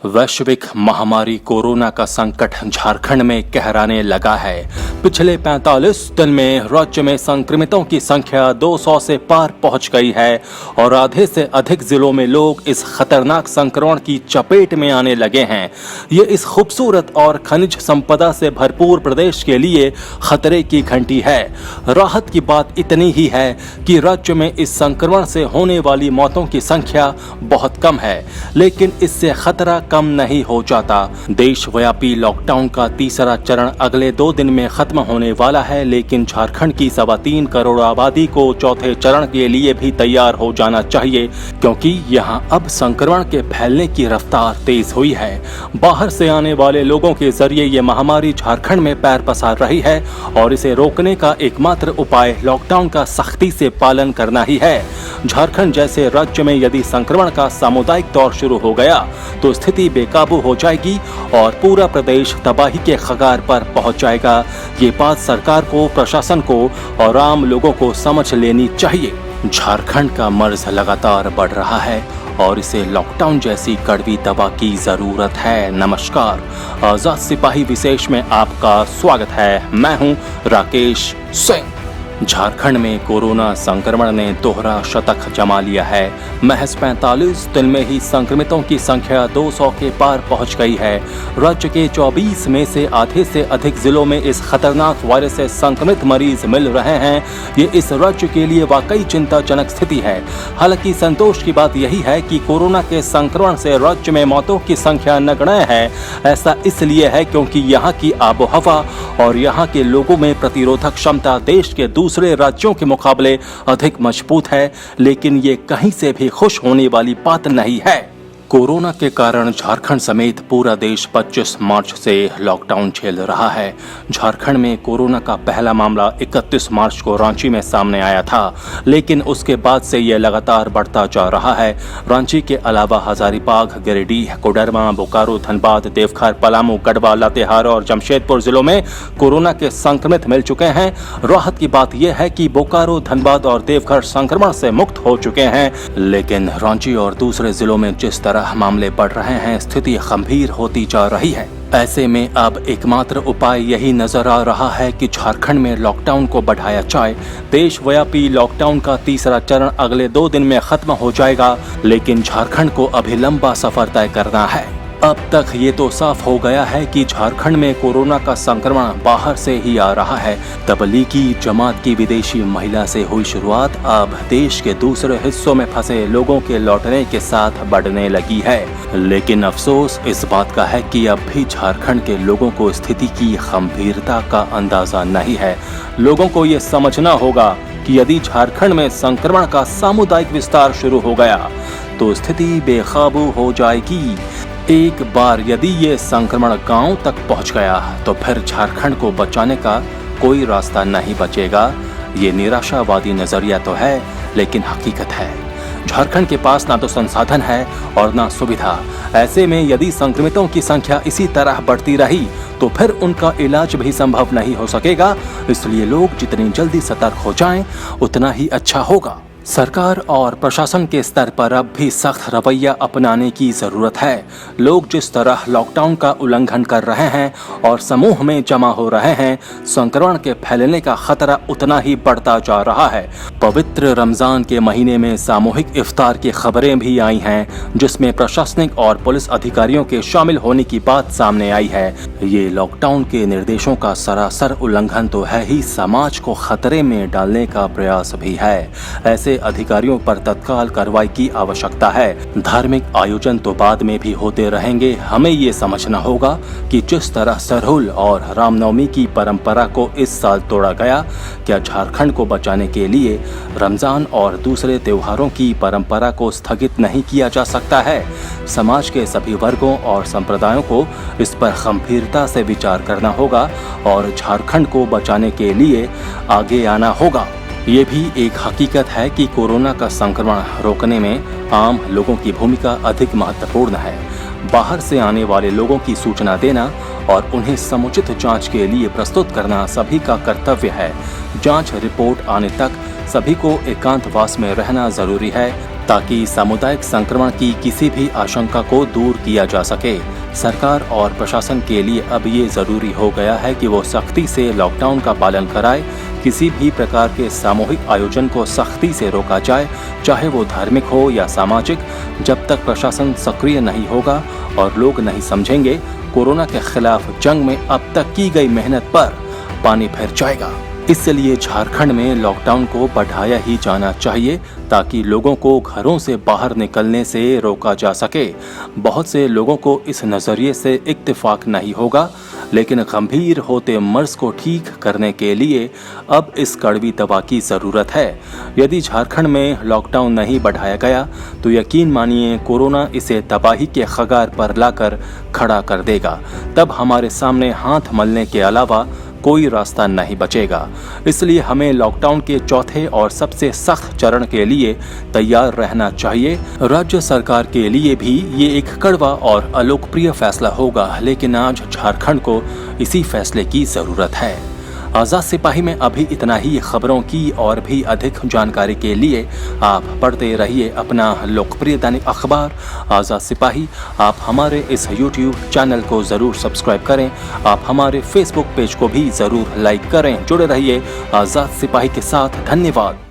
वैश्विक महामारी कोरोना का संकट झारखंड में गहराने लगा है। पिछले 45 दिन में राज्य में संक्रमितों की संख्या 200 से पार पहुंच गई है और आधे से अधिक जिलों में लोग इस खतरनाक संक्रमण की चपेट में आने लगे हैं। ये इस खूबसूरत और खनिज संपदा से भरपूर प्रदेश के लिए खतरे की घंटी है। राहत की बात इतनी ही है कि राज्य में इस संक्रमण से होने वाली मौतों की संख्या बहुत कम है, लेकिन इससे खतरा कम नहीं हो जाता। देशव्यापी लॉकडाउन का तीसरा चरण अगले 2 दिन में खत्म होने वाला है, लेकिन झारखंड की 3.25 करोड़ आबादी को चौथे चरण के लिए भी तैयार हो जाना चाहिए, क्योंकि यहां अब संक्रमण के फैलने की रफ्तार तेज हुई है। बाहर से आने वाले लोगों के जरिए ये महामारी झारखंड में पैर पसार रही है और इसे रोकने का एकमात्र उपाय लॉकडाउन का सख्ती से पालन करना ही है। झारखंड जैसे राज्य में यदि संक्रमण का सामुदायिक दौर शुरू हो गया तो स्थिति बेकाबू हो जाएगी और पूरा प्रदेश तबाही के कगार पर पहुंच जाएगा। ये बात सरकार को, प्रशासन को और आम लोगों को समझ लेनी चाहिए। झारखंड का मर्ज लगातार बढ़ रहा है और इसे लॉकडाउन जैसी कड़वी दवा की जरूरत है। नमस्कार, आजाद सिपाही विशेष में आपका स्वागत है। मैं हूं राकेश सिंह। झारखंड में कोरोना संक्रमण ने दोहरा शतक जमा लिया है। महज 45 दिन में ही संक्रमितों की संख्या 200 के पार पहुंच गई है। राज्य के 24 में से आधे से अधिक जिलों में इस खतरनाक वायरस से संक्रमित मरीज मिल रहे हैं। ये इस राज्य के लिए वाकई चिंताजनक स्थिति है। हालांकि संतोष की बात यही है कि कोरोना के संक्रमण से राज्य में मौतों की संख्या नगण्य है। ऐसा इसलिए है क्योंकि यहाँ की आबोहवा और यहाँ के लोगों में प्रतिरोधक क्षमता देश के दूसरे राज्यों के मुकाबले अधिक मजबूत है, लेकिन ये कहीं से भी खुश होने वाली बात नहीं है। कोरोना के कारण झारखंड समेत पूरा देश 25 मार्च से लॉकडाउन झेल रहा है। झारखंड में कोरोना का पहला मामला 31 मार्च को रांची में सामने आया था, लेकिन उसके बाद से यह लगातार बढ़ता जा रहा है। रांची के अलावा हजारीबाग, गिरिडीह, कोडरमा, बोकारो, धनबाद, देवघर, पलामू, गढ़वा, लातेहार और जमशेदपुर जिलों में कोरोना के संक्रमित मिल चुके हैं। राहत की बात यह है कि बोकारो, धनबाद और देवघर संक्रमण से मुक्त हो चुके हैं, लेकिन रांची और दूसरे जिलों में जिस तरह मामले बढ़ रहे हैं, स्थिति गंभीर होती जा रही है। ऐसे में अब एकमात्र उपाय यही नजर आ रहा है कि झारखंड में लॉकडाउन को बढ़ाया जाए। देशव्यापी लॉकडाउन का तीसरा चरण अगले 2 दिन में खत्म हो जाएगा, लेकिन झारखंड को अभी लंबा सफर तय करना है। अब तक ये तो साफ हो गया है कि झारखंड में कोरोना का संक्रमण बाहर से ही आ रहा है। तबलीगी जमात की विदेशी महिला से हुई शुरुआत अब देश के दूसरे हिस्सों में फंसे लोगों के लौटने के साथ बढ़ने लगी है। लेकिन अफसोस इस बात का है कि अब भी झारखंड के लोगों को स्थिति की गंभीरता का अंदाजा नहीं है। लोगों को ये समझना होगा कि यदि झारखंड में संक्रमण का सामुदायिक विस्तार शुरू हो गया तो स्थिति बेकाबू हो जाएगी। एक बार यदि ये संक्रमण गांव तक पहुंच गया तो फिर झारखंड को बचाने का कोई रास्ता नहीं बचेगा। ये निराशावादी नजरिया तो है, लेकिन हकीकत है। झारखंड के पास ना तो संसाधन है और ना सुविधा। ऐसे में यदि संक्रमितों की संख्या इसी तरह बढ़ती रही तो फिर उनका इलाज भी संभव नहीं हो सकेगा। इसलिए लोग जितनी जल्दी सतर्क हो जाएं, उतना ही अच्छा होगा। सरकार और प्रशासन के स्तर पर अब भी सख्त रवैया अपनाने की जरूरत है। लोग जिस तरह लॉकडाउन का उल्लंघन कर रहे हैं और समूह में जमा हो रहे हैं, संक्रमण के फैलने का खतरा उतना ही बढ़ता जा रहा है। पवित्र रमजान के महीने में सामूहिक इफ्तार की खबरें भी आई हैं, जिसमें प्रशासनिक और पुलिस अधिकारियों के शामिल होने की बात सामने आई है। ये लॉकडाउन के निर्देशों का सरासर उल्लंघन तो है ही, समाज को खतरे में डालने का प्रयास भी है। ऐसे अधिकारियों पर तत्काल कार्रवाई की आवश्यकता है। धार्मिक आयोजन तो बाद में भी होते रहेंगे। हमें ये समझना होगा कि जिस तरह सरहुल और रामनवमी की परंपरा को इस साल तोड़ा गया, क्या झारखंड को बचाने के लिए रमजान और दूसरे त्योहारों की परंपरा को स्थगित नहीं किया जा सकता है? समाज के सभी वर्गों और संप्रदायों को इस पर गंभीरता से विचार करना होगा और झारखंड को बचाने के लिए आगे आना होगा। ये भी एक हकीकत है कि कोरोना का संक्रमण रोकने में आम लोगों की भूमिका अधिक महत्वपूर्ण है। बाहर से आने वाले लोगों की सूचना देना और उन्हें समुचित जांच के लिए प्रस्तुत करना सभी का कर्तव्य है। जांच रिपोर्ट आने तक सभी को एकांतवास में रहना जरूरी है। ताकि सामुदायिक संक्रमण की किसी भी आशंका को दूर किया जा सके। सरकार और प्रशासन के लिए अब ये जरूरी हो गया है कि वो सख्ती से लॉकडाउन का पालन कराए। किसी भी प्रकार के सामूहिक आयोजन को सख्ती से रोका जाए, चाहे वो धार्मिक हो या सामाजिक। जब तक प्रशासन सक्रिय नहीं होगा और लोग नहीं समझेंगे, कोरोना के खिलाफ जंग में अब तक की गई मेहनत पर पानी फिर जाएगा। इसलिए झारखंड में लॉकडाउन को बढ़ाया ही जाना चाहिए ताकि लोगों को घरों से बाहर निकलने से रोका जा सके। बहुत से लोगों को इस नजरिए से इत्तेफाक नहीं होगा, लेकिन गंभीर होते मर्ज को ठीक करने के लिए अब इस कड़वी दवा की जरूरत है। यदि झारखंड में लॉकडाउन नहीं बढ़ाया गया तो यकीन मानिए कोरोना इसे तबाही के कगार पर लाकर खड़ा कर देगा। तब हमारे सामने हाथ मलने के अलावा कोई रास्ता नहीं बचेगा। इसलिए हमें लॉकडाउन के चौथे और सबसे सख्त चरण के लिए तैयार रहना चाहिए। राज्य सरकार के लिए भी ये एक कड़वा और अलोकप्रिय फैसला होगा, लेकिन आज झारखंड को इसी फैसले की जरूरत है। आजाद सिपाही में अभी इतना ही। खबरों की और भी अधिक जानकारी के लिए आप पढ़ते रहिए अपना लोकप्रिय दैनिक अखबार आजाद सिपाही। आप हमारे इस YouTube चैनल को जरूर सब्सक्राइब करें। आप हमारे Facebook पेज को भी जरूर लाइक करें। जुड़े रहिए आजाद सिपाही के साथ। धन्यवाद।